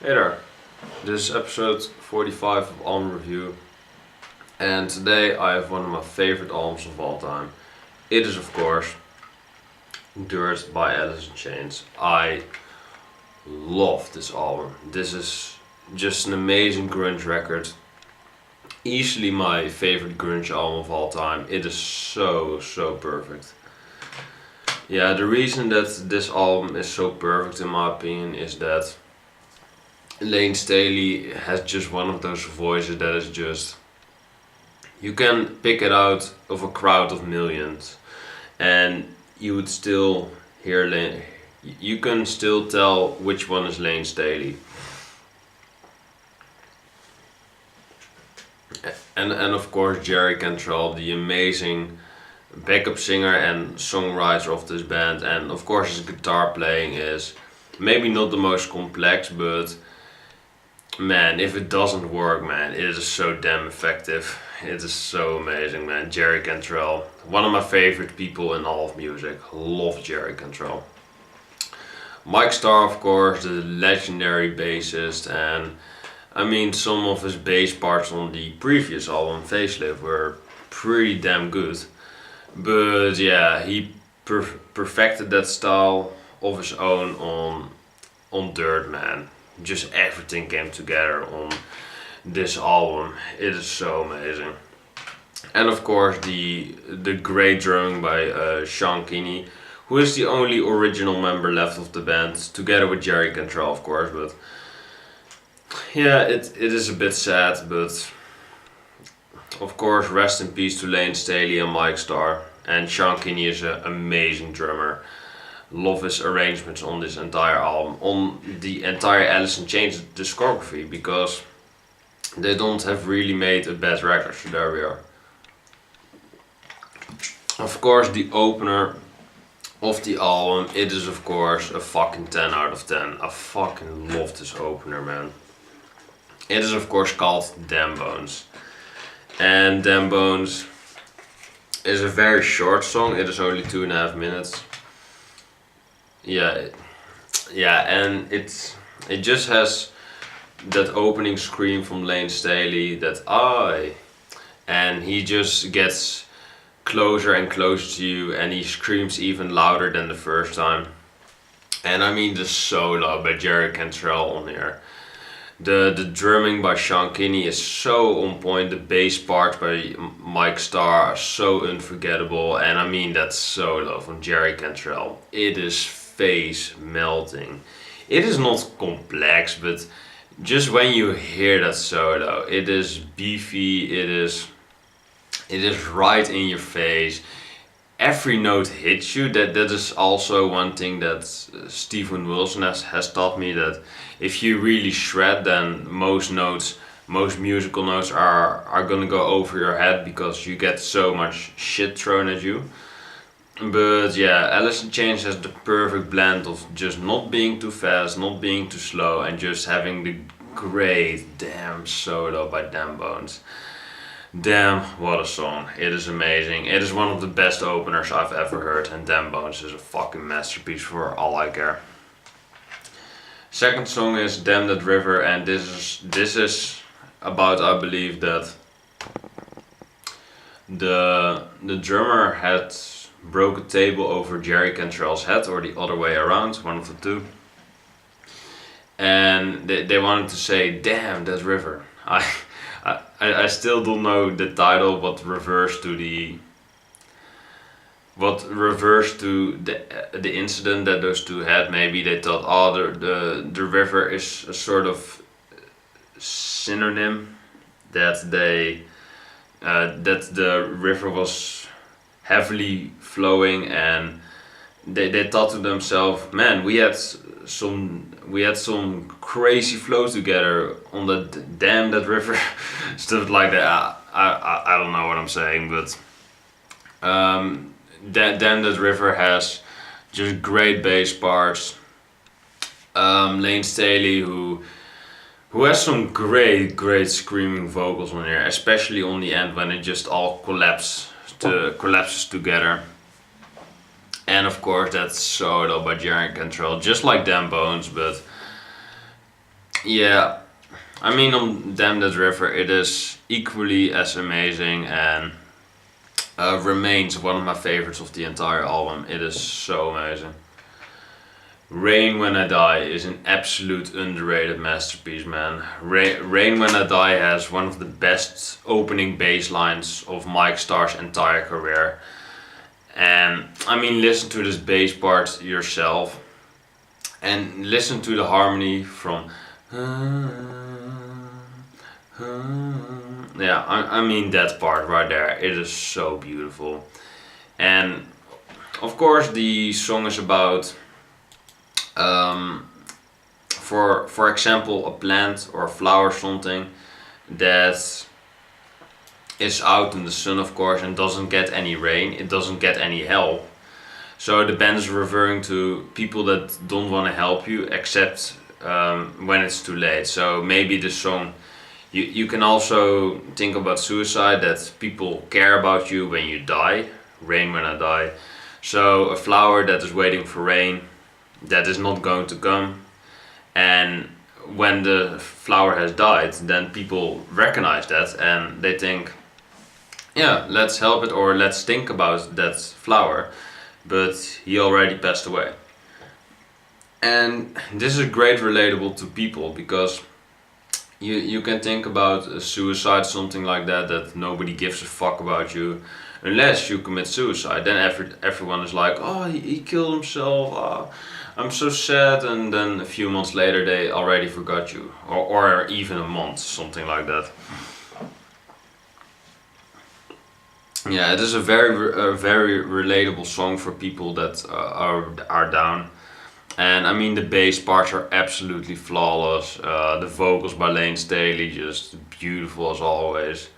Hey there, this is episode 45 of Album Review, and today I have one of my favorite albums of all time. It is, of course, Dirt by Alice in Chains. I love this album. This is just an amazing grunge record. Easily my favorite grunge album of all time. It is so perfect. Yeah, the reason that this album is so perfect in my opinion is that Lane Staley has just one of those voices that is just, you can pick it out of a crowd of millions and you would still hear Lane, you can still tell which one is Lane Staley. And of course Jerry Cantrell, the amazing backup singer and songwriter of this band, and of course his guitar playing is maybe not the most complex, but man, if it doesn't work, man, it is so damn effective. It is so amazing, man. Jerry Cantrell, one of my favorite people in all of music. Love Jerry Cantrell. Mike Starr, of course, the legendary bassist, and I mean, some of his bass parts on the previous album, Facelift, were pretty damn good. But yeah, he perfected that style of his own on Dirt, man. Just everything came together on this album. It is so amazing. And of course the great drumming by Sean Kinney, who is the only original member left of the band, together with Jerry Cantrell, of course. But yeah, it is a bit sad, but of course rest in peace to Lane Staley and Mike Starr. And Sean Kinney is an amazing drummer. Love his arrangements on this entire album, on the entire Alice in Chains discography, because they don't have really made a bad record, so there we are. Of course, the opener of the album, it is of course a fucking 10 out of 10. I fucking love this opener, man. It is of course called Damn Bones. And Damn Bones is a very short song, it is only 2.5 minutes. Yeah, and it just has that opening scream from Lane Staley, that and he just gets closer and closer to you, and he screams even louder than the first time. And I mean the solo by Jerry Cantrell on here. The drumming by Sean Kinney is so on point. The bass parts by Mike Starr are so unforgettable, and I mean that solo from Jerry Cantrell, it is face melting. It is not complex, but just when you hear that solo, it is beefy, it is right in your face. Every note hits you. That is also one thing that Stephen Wilson has taught me, that if you really shred, then most musical notes are gonna go over your head because you get so much shit thrown at you. But yeah, Alice in Chains has the perfect blend of just not being too fast, not being too slow, and just having the great damn solo by Damn Bones. Damn, what a song. It is amazing. It is one of the best openers I've ever heard, and Damn Bones is a fucking masterpiece for all I care. Second song is Damn That River, and this is about, I believe, that the drummer had broke a table over Jerry Cantrell's head, or the other way around, one of the two. And they wanted to say, damn that river. I still don't know the title, what refers to the incident that those two had. Maybe they thought, the river is a sort of synonym, that the river was heavily flowing, and they thought to themselves, man, we had some crazy flows together on the Damn That River. Stuff like that. I don't know what I'm saying, but Damn That River has just great bass parts. Lane Staley, who has some great screaming vocals on here, especially on the end when it just all collapses together. And of course that solo by Jerry Cantrell, just like Damn Bones, but Yeah, I mean on Damn That River it is equally as amazing and remains one of my favorites of the entire album. It is so amazing. Rain When I Die is an absolute underrated masterpiece, man. Rain When I Die has one of the best opening bass lines of Mike Starr's entire career. And I mean, listen to this bass part yourself and listen to the harmony from. Yeah, I mean that part right there. It is so beautiful. And of course, the song is about, um, for example, a plant or a flower or something that is out in the sun, of course, and doesn't get any rain. It doesn't get any help. So the band is referring to people that don't want to help you, except when it's too late. So maybe the song. You can also think about suicide, that people care about you when you die. Rain When I Die. So a flower that is waiting for rain that is not going to come, and when the flower has died, then people recognize that and they think, yeah, let's help it or let's think about that flower, but he already passed away. And this is great relatable to people because you can think about a suicide, something like that nobody gives a fuck about you. Unless you commit suicide, then everyone is like, oh, he killed himself, I'm so sad, and then a few months later they already forgot you. Or even a month, something like that. Yeah, it is a very relatable song for people that are down. And I mean, the bass parts are absolutely flawless. The vocals by Lane Staley, just beautiful as always.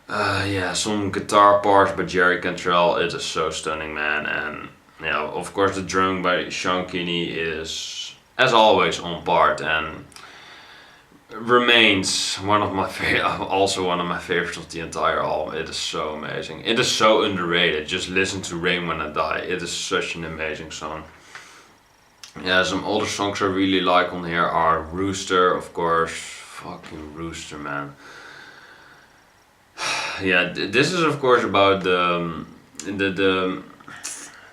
Yeah, some guitar parts by Jerry Cantrell, it is so stunning, man. And yeah, of course, the drum by Sean Kinney is, as always, on part and remains one of my also one of my favorites of the entire album. It is so amazing. It is so underrated. Just listen to Rain When I Die. It is such an amazing song. Yeah, some older songs I really like on here are Rooster, of course. Fucking Rooster, man. Yeah, this is of course about the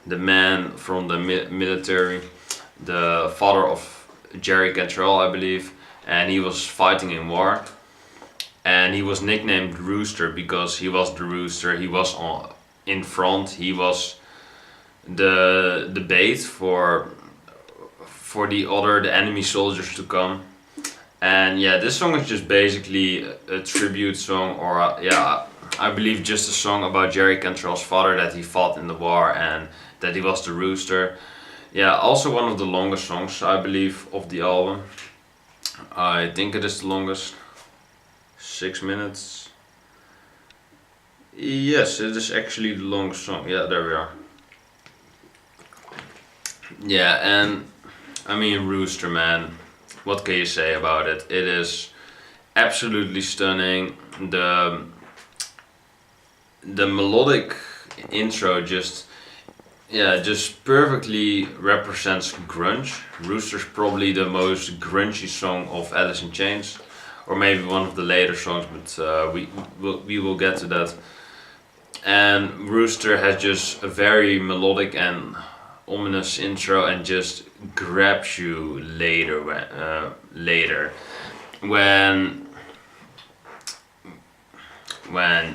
man from the military, the father of Jerry Cantrell, I believe, and he was fighting in war, and he was nicknamed Rooster because he was the rooster. He was in front. He was the bait for the enemy soldiers to come. And yeah, this song is just basically a tribute song, or yeah, I believe just a song about Jerry Cantrell's father, that he fought in the war and that he was the rooster. Yeah, also one of the longest songs I believe of the album. I think it is the longest, 6 minutes. Yes, it is actually the longest song. Yeah, there we are. Yeah, and I mean, Rooster, man, what can you say about it? It is absolutely stunning. The melodic intro just, yeah, just perfectly represents grunge. Rooster's probably the most grungy song of Alice in Chains, or maybe one of the later songs, but we will get to that. And Rooster has just a very melodic and ominous intro and just grabs you later when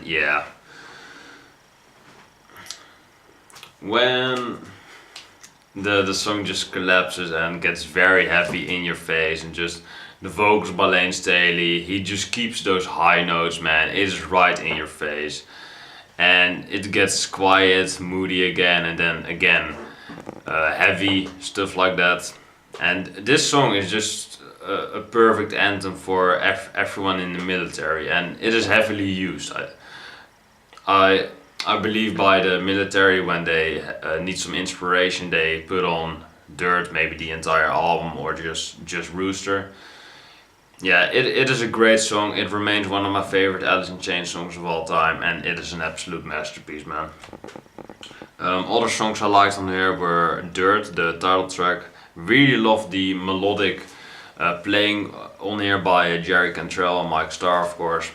yeah, when the song just collapses and gets very heavy in your face, and just the vocals by Lane Staley, he just keeps those high notes, man. It is right in your face, and it gets quiet, moody again, and then again heavy, stuff like that. And this song is just a perfect anthem for everyone in the military, and it is heavily used. I I believe by the military, when they need some inspiration, they put on Dirt, maybe the entire album, or just Rooster. Yeah, it is a great song. It remains one of my favorite Alice in Chains songs of all time, and it is an absolute masterpiece, man. Other songs I liked on here were Dirt, the title track. Really love the melodic Playing on here by Jerry Cantrell and Mike Starr, of course.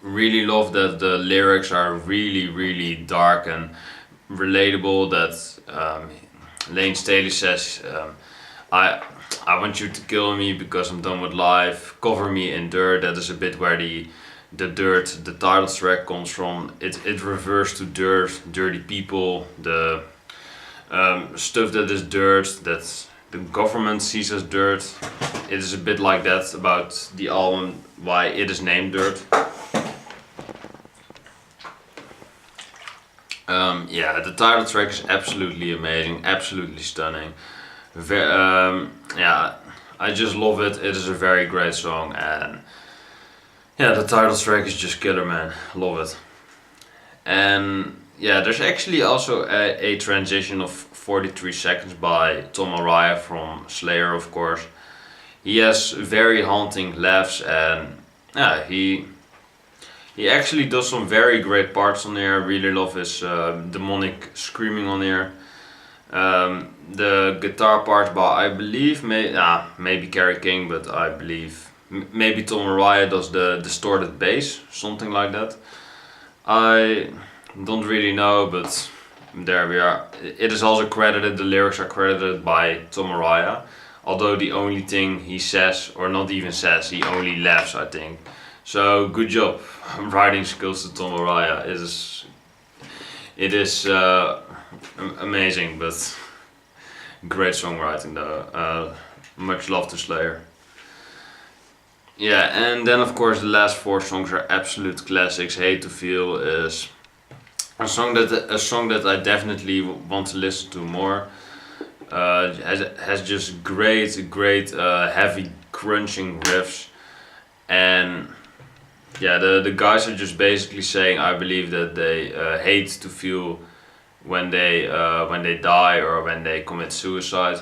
Really love that the lyrics are really dark and relatable. That Lane Staley says, I want you to kill me because I'm done with life. Cover me in dirt. That is a bit where the dirt, the title track comes from. It refers to dirt, dirty people, the stuff that is dirt, that the government sees as dirt. It is a bit like that about the album, why it is named Dirt. Yeah, the title track is absolutely amazing, absolutely stunning. Yeah, I just love it. It is a very great song, and yeah, the title track is just killer, man. Love it. And yeah, there's actually also a transition of 43 seconds by Tom Araya from Slayer, of course. He has very haunting laughs, and yeah, he actually does some very great parts on there. I really love his demonic screaming on there. The guitar part by, I believe, maybe Kerry King, but I believe maybe Tom Araya does the distorted bass, something like that. I don't really know, but there we are. It is also credited, the lyrics are credited by Tom Araya, although the only thing he says, or not even says, he only laughs, I think. So good job, writing skills to Tom Araya. It is amazing, but great songwriting though. Much love to Slayer. Yeah, and then of course the last four songs are absolute classics. Hate to Feel is a song that I definitely want to listen to more. Has just great heavy crunching riffs, and yeah, the guys are just basically saying, I believe, that they hate to feel when they die or when they commit suicide.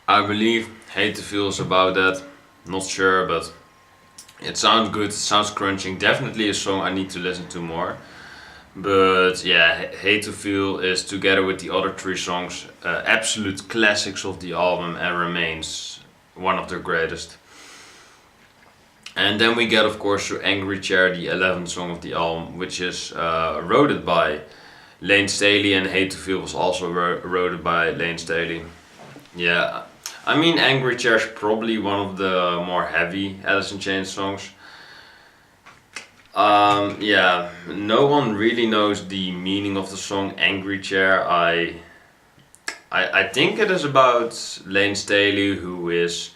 I believe Hate to Feel is about that. Not sure, but it sounds good. It sounds crunching. Definitely a song I need to listen to more. But yeah, Hate to Feel is, together with the other three songs, absolute classics of the album and remains one of their greatest. And then we get, of course, to Angry Chair, the 11th song of the album, which is wrote by Lane Staley, and Hate to Feel was also wrote by Lane Staley. Yeah, I mean, Angry Chair is probably one of the more heavy Alice in Chains songs. Yeah, no one really knows the meaning of the song Angry Chair. I think it is about Lane Staley, who is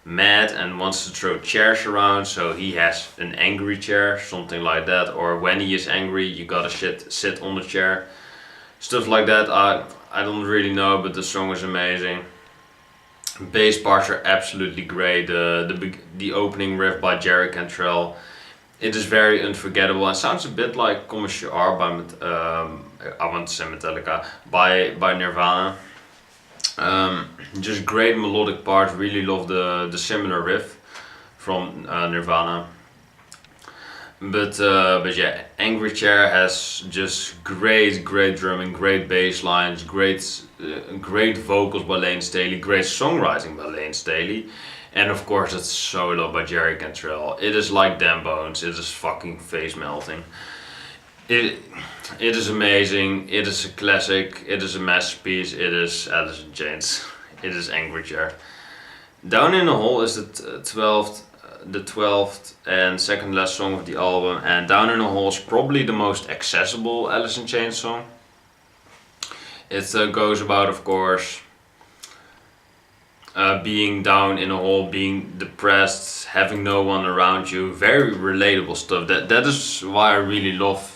mad and wants to throw chairs around, so he has an angry chair, something like that. Or when he is angry, you gotta sit on the chair, stuff like that. I don't really know, but the song is amazing. Bass parts are absolutely great. The opening riff by Jerry Cantrell, it is very unforgettable and sounds a bit like Come As You Are by I want to say Metallica, by Nirvana. Just great melodic parts. Really love the similar riff from Nirvana. But yeah, Angry Chair has just great drumming, great bass lines, great vocals by Lane Staley, great songwriting by Lane Staley, and of course it's solo by Jerry Cantrell. It is like damn bones. It is fucking face melting. It is amazing. It is a classic. It is a masterpiece. It is Alice in Chains. It is Angry Chair. Down in the Hole is the 12th and second last song of the album, and Down in the Hole is probably the most accessible Alice in Chains song. It goes about, of course, being down in a hole, being depressed, having no one around you. Very relatable stuff. That is why I really love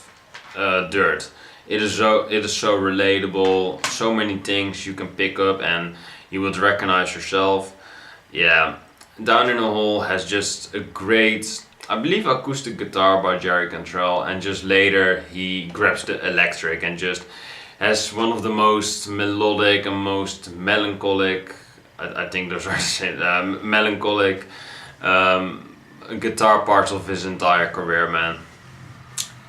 Dirt. It is so relatable. So many things you can pick up and you would recognize yourself. Yeah, Down in a Hole has just a great, I believe, acoustic guitar by Jerry Cantrell, and just later he grabs the electric and just has one of the most melodic and most melancholic, I think those are the same, melancholic guitar parts of his entire career, man.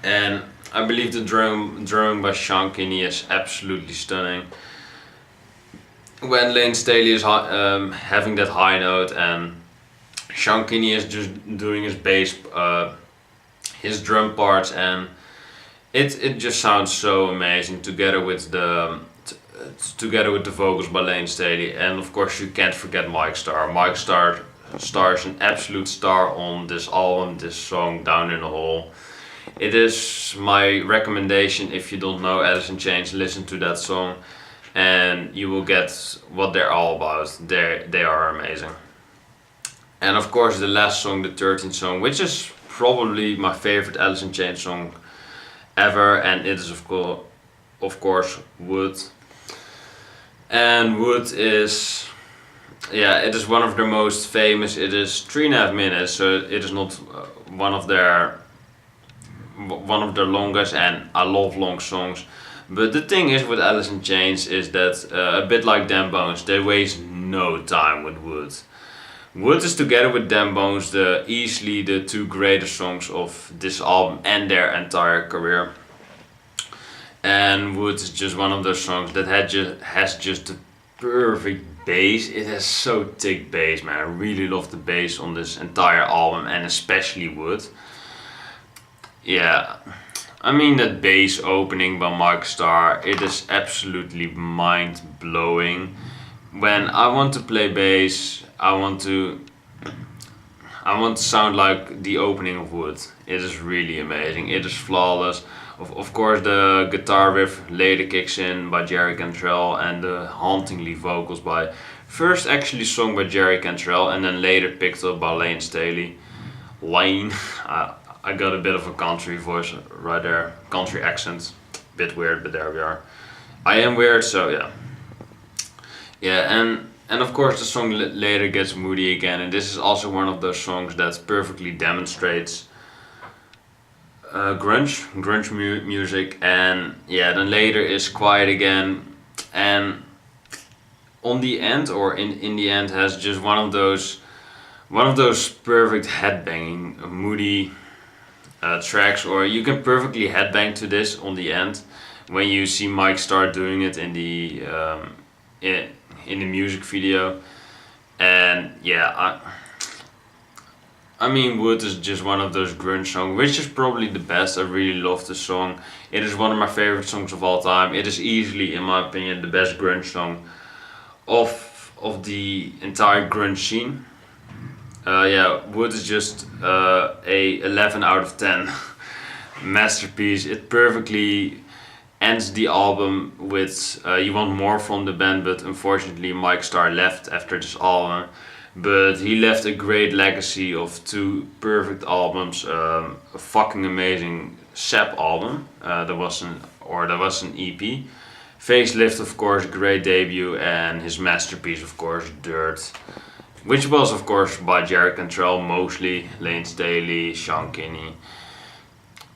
And I believe the drumming by Sean Kinney is absolutely stunning. when Lane Staley is having that high note and Sean Kinney is just doing his bass, his drum parts, and it just sounds so amazing together with the vocals by Lane Staley, and of course you can't forget Mike Starr. Mike Starr is an absolute star on this album, this song Down in the Hole. It is my recommendation. If you don't know Alice in Chains, listen to that song and you will get what they're all about. They are amazing. And of course the last song, the 13th song, which is probably my favorite Alice in Chains song ever, and it is of course Wood. And Wood is, yeah, it is one of their most famous. It is 3.5 minutes, so it is not one of their longest, and I love long songs. But the thing is with Alice in Chains is that a bit like Damn Bones, they waste no time with Wood. Wood is together with Damn Bones easily the two greatest songs of this album and their entire career. And Wood is just one of those songs that has just the perfect bass. It has so thick bass, man. I really love the bass on this entire album, and especially Wood. Yeah, I mean that bass opening by Mike Starr, it is absolutely mind blowing. When I want to play bass, I want to sound like the opening of Wood. It is really amazing. It is flawless. Of course, the guitar riff later kicks in by Jerry Cantrell, and the hauntingly vocals by first actually sung by Jerry Cantrell and then later picked up by Lane Staley. Lane, I got a bit of a country voice right there, country accent, bit weird, but there we are. I am weird, so yeah. Yeah, and of course the song later gets moody again, and this is also one of those songs that perfectly demonstrates grunge music. And yeah, then later is quiet again, and on the end, or in the end, has just one of those perfect headbanging moody tracks, or you can perfectly headbang to this on the end when you see Mike Starr doing it in the music video. And yeah, I mean, Wood is just one of those grunge songs, which is probably the best. I really love this song. It is one of my favorite songs of all time. It is easily, in my opinion, the best grunge song of the entire grunge scene. Yeah, Wood is just a 11 out of 10 masterpiece. It perfectly ends the album with you want more from the band, but unfortunately Mike Starr left after this album. But he left a great legacy of two perfect albums, a fucking amazing Sap album. There was an EP. Facelift, of course, great debut, and his masterpiece, of course, Dirt, which was, of course, by Jerry Cantrell mostly, Lane Staley, Sean Kinney.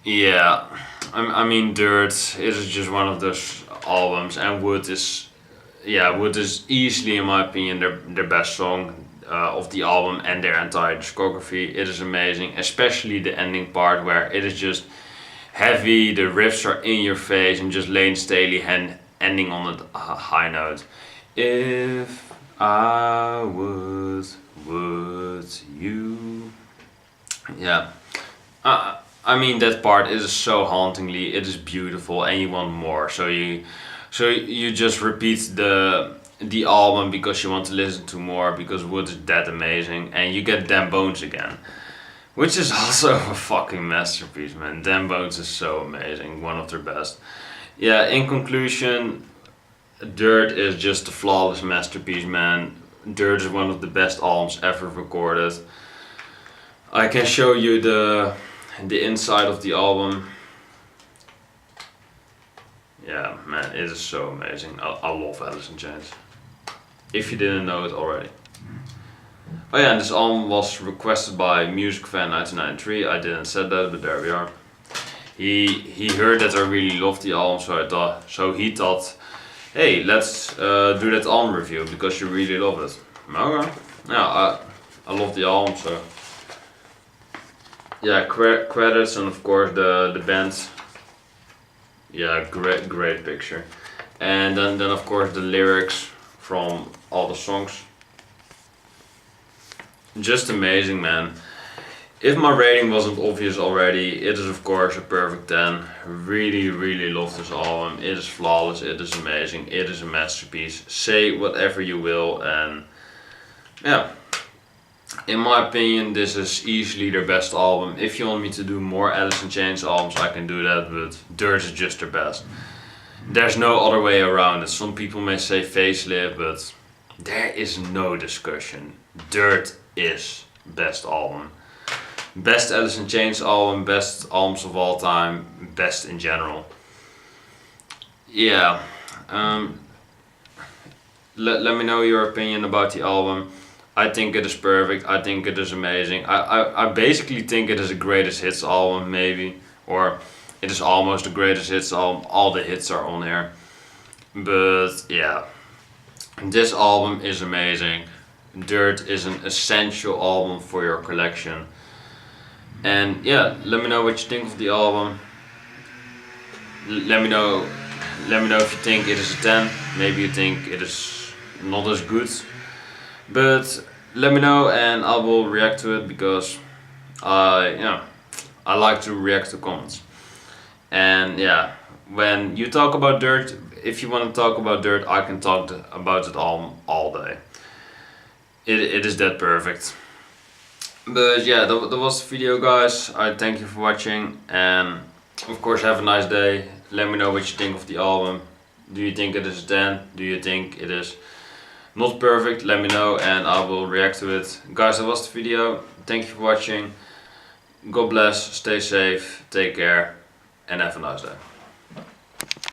Yeah, I mean, Dirt is just one of those albums, and Wood is easily, in my opinion, their best song of the album and their entire discography. It is amazing, especially the ending part where it is just heavy, the riffs are in your face, and just Lane Staley ending on a high note. If I would you? Yeah. I mean, that part is so hauntingly, it is beautiful, and you want more. So you just repeat the album because you want to listen to more, because Wood is that amazing, and you get Damn Bones again, which is also a fucking masterpiece, man. Damn Bones is so amazing, one of their best. Yeah, in conclusion, Dirt is just a flawless masterpiece, man. Dirt is one of the best albums ever recorded. I can show you the inside of the album. Yeah, man, it is so amazing. I love Alice in Chains, if you didn't know it already. Oh yeah, and this album was requested by Music Fan 1993. I didn't say that, but there we are. He heard that I really loved the album, so he thought, hey, let's do that album review because you really love it. Okay. Yeah, I love the album, so yeah, credits, and of course the band. Yeah, great picture. And then of course the lyrics from all the songs. Just amazing, man. If my rating wasn't obvious already, it is of course a perfect 10. Really love this album. It is flawless, it is amazing, it is a masterpiece. Say whatever you will, and yeah. In my opinion, this is easily their best album. If you want me to do more Alice in Chains albums, I can do that, but Dirt is just their best. There's no other way around it. Some people may say Facelift, but there is no discussion. Dirt is best album. Best Alice in Chains album, best albums of all time, best in general. Yeah. Let me know your opinion about the album. I think it is perfect. I think it is amazing. I basically think it is a greatest hits album, maybe. Or it is almost the greatest hits album. All the hits are on here. But yeah. This album is amazing. Dirt is an essential album for your collection. And yeah, let me know what you think of the album. Let me know if you think it is a 10. Maybe you think it is not as good. But let me know and I will react to it, because I like to react to comments. And yeah, when you talk about Dirt, if you want to talk about Dirt, I can talk about it all day. It is that perfect. But yeah, that was the video, guys. I thank you for watching, and of course have a nice day. Let me know what you think of the album. Do you think it is a 10? Do you think it is not perfect? Let me know and I will react to it. Guys, that was the video. Thank you for watching. God bless, stay safe, take care, and have a nice day.